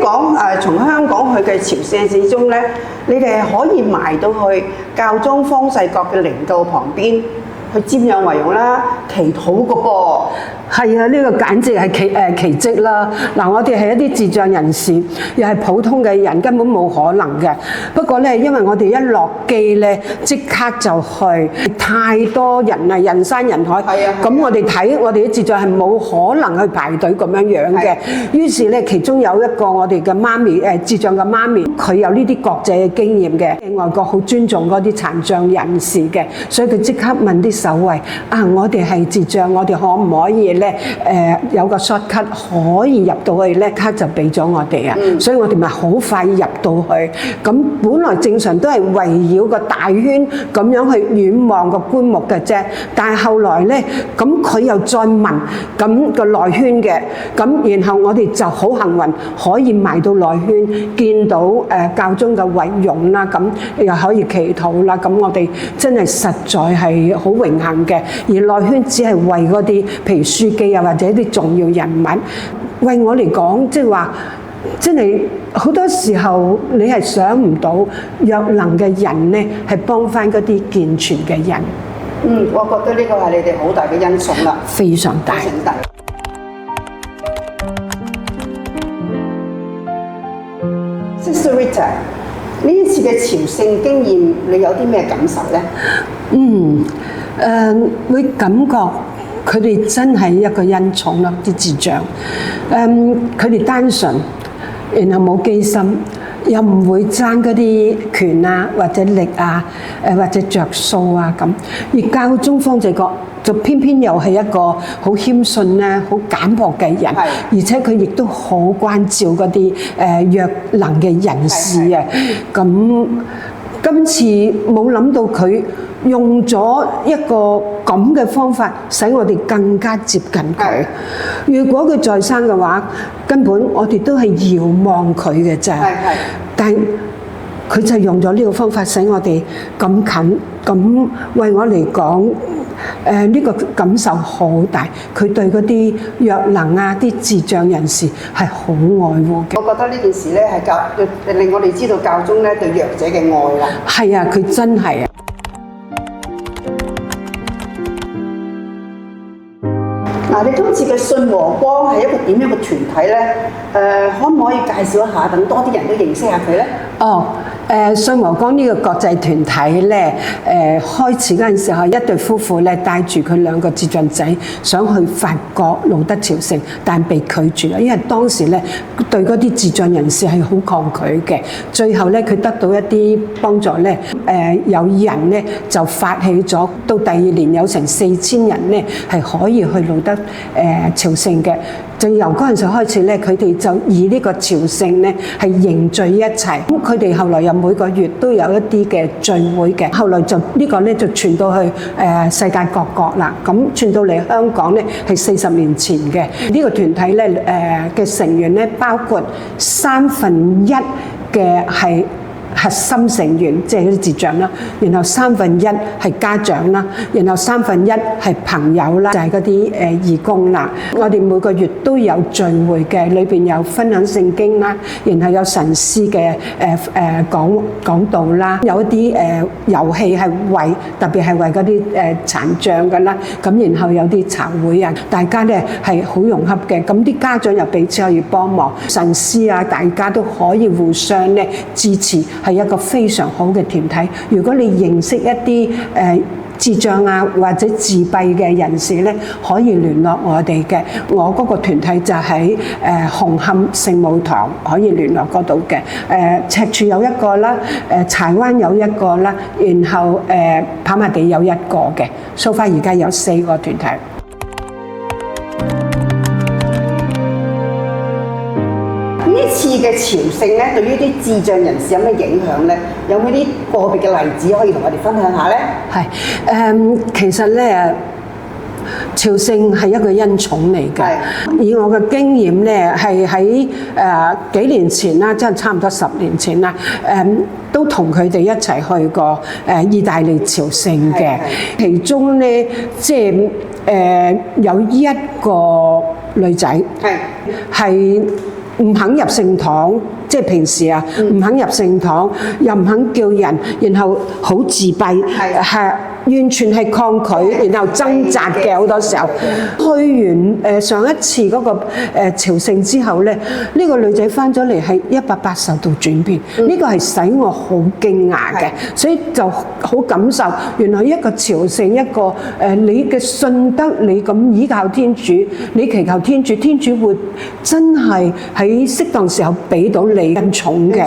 講從香港去嘅朝聖之中咧，你哋係可以埋到去教宗方濟各嘅靈柩旁邊去瞻仰遺容啦、祈禱嘅噃。係啊，呢個簡直係奇蹟啦！嗱，我哋係一啲智障人士，又係普通嘅人，根本冇可能嘅。不過咧，因為我哋一落機咧，即刻就去，太多人啦，人山人海。係啊。咁我哋睇，我哋啲智障係冇可能去排隊咁樣樣嘅。於是咧，其中有一個我哋嘅媽咪，智障嘅媽咪，佢有呢啲國際嘅經驗嘅，外國好尊重嗰啲殘障人士嘅，所以佢即刻問啲守衛：啊，我哋係智障，我哋可唔可以咧有個 shortcut 可以入到去咧，卡就俾咗我哋啊！所以我哋咪好快入到去。咁本來正常都係圍繞個大圈咁樣去遠望個棺木嘅啫，但係後來咧，咁佢又再問咁個內圈嘅，咁然後我哋就好幸運可以埋到內圈，見到教宗嘅遺容啦，咁又可以祈禱啦，咁我哋真係實在係好榮幸嘅。而內圈只係為嗰啲譬如書記啊，或者啲重要人物，為我嚟講，即係話真係好多時候你係想唔到弱能嘅人咧，係幫翻嗰啲健全嘅人。我覺得呢個係你哋好大嘅恩寵啦，非常大。Sister Rita， 呢一次嘅朝聖經驗，你有啲咩感受咧？會感覺佢哋真係一個恩寵啦，啲智障。佢哋單純，然後冇機心，又唔會爭嗰啲權啊，或者力啊，或者着數啊咁。而教宗方濟各就偏偏又係一個好謙遜咧、好簡樸嘅人，而且佢亦都好關照嗰啲弱能嘅人士啊。咁今次冇諗到佢用咗一個咁嘅方法，使我哋更加接近佢。如果佢在生嘅話，根本我哋都係遙望佢嘅啫。但係佢就用咗呢個方法，使我哋咁近。咁為我嚟講，呢個感受好大。佢對嗰啲弱能啊、啲智障人士係好愛護嘅。我覺得呢件事咧係令我哋知道教宗咧對弱者嘅愛啦。係啊，佢真係啊。你今次嘅信和光係一個點樣嘅團體咧？可唔可以介紹一下，等多啲人都認識下佢咧？信和光呢個國際團體咧，開始嗰陣時候，一對夫婦咧帶住佢兩個智障仔想去法國路德朝聖，但被拒絕啦，因為當時咧對嗰啲智障人士係好抗拒嘅。最後咧，佢得到一啲幫助咧，有人咧就發起咗，到第二年有成4000人咧係可以去路德朝聖嘅。就由嗰陣時開始咧，佢哋就以呢個朝聖咧係凝聚一齊。咁佢哋後來又每個月都有一啲嘅聚會嘅。後來就呢個咧就傳到去世界各國啦。咁傳到嚟香港咧係40年前嘅。呢個團體咧嘅成員咧包括1/3嘅係核心成員，即係嗰啲智障啦，然後1/3係家長啦，然後1/3係朋友啦，就係嗰啲義工啦。我哋每個月都有聚會嘅，裏邊有分享聖經啦，然後有神師嘅講道啦，有一啲遊戲係特別係為嗰啲殘障㗎啦。咁然後有啲茶會啊，大家咧係好融洽嘅。咁啲家長又彼此可以幫忙，神師啊，大家都可以互相咧支持。係一個非常好嘅團體。如果你認識一啲智障啊或者自閉嘅人士咧，可以聯絡我哋嘅。我嗰個團體就喺紅磡聖母堂，可以聯絡嗰度嘅。赤柱有一個啦，柴灣有一個啦，然後跑馬地有一個嘅。so far而家有4個團體。呢次嘅朝聖咧，對於啲智障人士有咩影響咧？有冇啲個別嘅例子可以同我哋分享下咧？係其實咧，朝聖係一個恩寵嚟嘅。以我嘅經驗咧，係喺幾年前啦，即係差唔多10年前啦，都同佢哋一齊去過意大利朝聖嘅。其中咧，即係有一個女仔係唔肯入聖堂，即係平時啊，唔肯入聖堂，又唔肯叫人，然後好自閉，係完全係抗拒，然後掙扎嘅好多時候。去完上一次嗰個朝聖之後咧，呢個女仔翻咗嚟係180度轉變，呢個係使我好驚訝嘅，所以就好感受原來一個朝聖，一個你嘅信德，你咁依靠天主，你祈求天主，天主會真係喺適當時候俾到你更重嘅。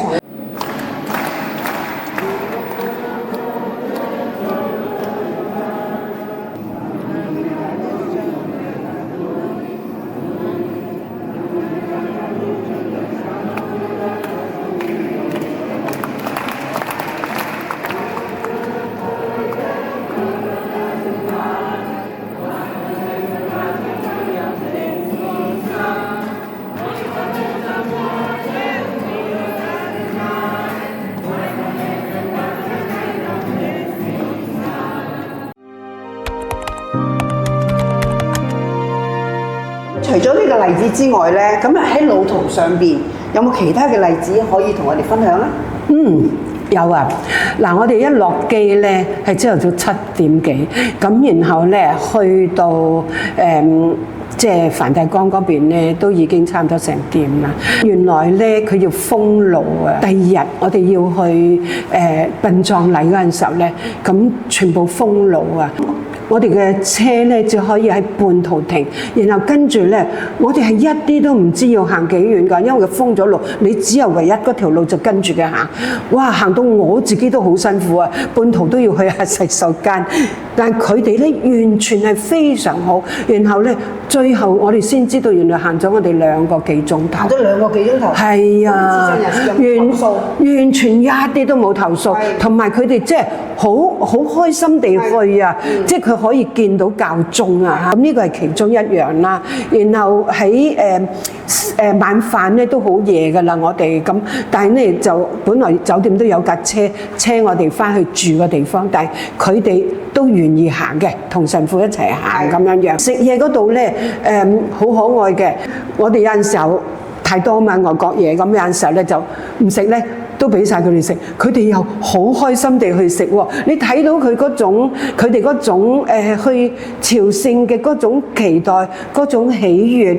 除咗呢個例子之外咧，咁喺路途上邊有冇其他嘅例子可以同我哋分享咧？有啊，嗱，我哋一落機咧係朝頭早7點幾，咁然後咧去到即係梵蒂岡嗰邊咧，都已經差唔多成點啦。原來咧佢要封路啊，第二日我哋要去殯葬禮嗰陣時候咧，咁全部封路啊。我哋嘅車咧只可以喺半途停，然後跟住咧，我哋係一啲都唔知要行幾遠㗎，因為佢封咗路，你只有唯一嗰條路就跟住佢行。哇，行到我自己都好辛苦啊，半途都要去下洗手間。但係佢哋咧完全係非常好，然後咧最後我哋先知道原來行咗我哋2個幾鐘頭。行咗2個幾鐘頭。係啊，完全一啲都冇投訴，同埋佢哋即係好開心地去啊，即係佢可以見到教宗啊，咁呢個係其中一樣啦。然後喺晚飯咧都好夜㗎啦，我哋咁，但係咧就本來酒店都有架車我哋翻去住嘅地方，但係佢哋都願意行嘅，同神父一齊行咁樣樣。食嘢嗰度咧好可愛嘅，我哋有陣時候太多嘛外國嘢，咁有陣時候咧就唔食咧。都俾晒佢哋食，佢哋又好開心地去食喎。你睇到佢嗰種，佢哋嗰種去朝聖嘅嗰種期待，嗰種喜悅，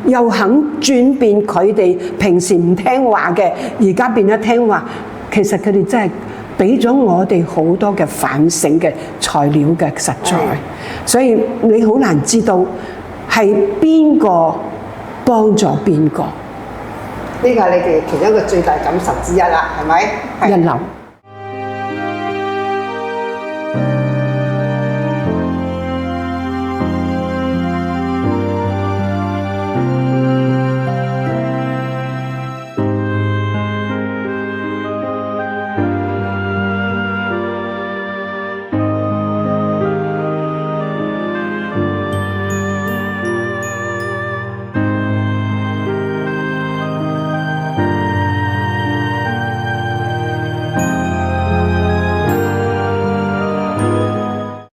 又肯轉變佢哋平時唔聽話嘅，而家變咗聽話。其實佢哋真係俾咗我哋好多嘅反省嘅材料嘅，實在。所以你好難知道係邊個幫助邊個。呢個係你哋其中一個最大感受之一啦，係咪？一流。